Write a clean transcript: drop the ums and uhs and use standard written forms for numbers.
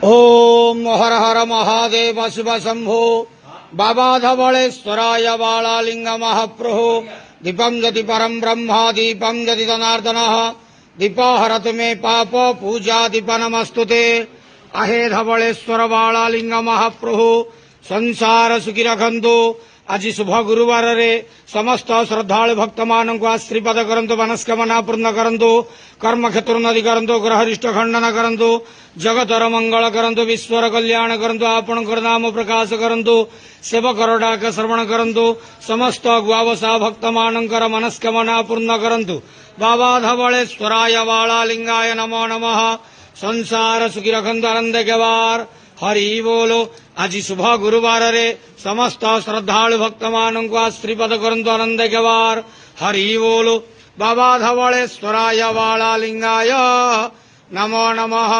ओम हर हर महादेव शिव शंभो बाबा धवलेश्वराय बालालिंग महाप्रभो दीपम यदि परम ब्रह्म दीपम यदि जनार्दन दीपहरतु मे पाप पूजा दीप नमस्तुते अहे धवलेश्वर बालालिंग महाप्रभु संसार सुखी रखंतु आज शुभ गुरुवार रे समस्त श्रद्धालु भक्त मान को आशीर्वाद करंतु मनस्कामना पूर्ण करंतु कर्म क्षेत्र नदी करंतु ग्रहरिष्ट खंडन करंतु जगतर मंगल करंतु विश्वर कल्याण करंतु आपण नाम प्रकाश करंतु सेवकर डाक श्रवण करंतु समस्त गुआवसा भक्त मानकर मनस्कामना पूर्ण करंतु बाबा धवलेश्वराय बालालिंगाय नमो नमः संसार सुखी रखंतु आनंद केवार हरि बोलो आज शुभ गुरुवार रे समस्त श्रद्धालु भक्त मान को आशीर्वाद करंतु आनंद केवार हरि बोलो बाबा धवलेश्वराय बालालिंगाय नमो नमः।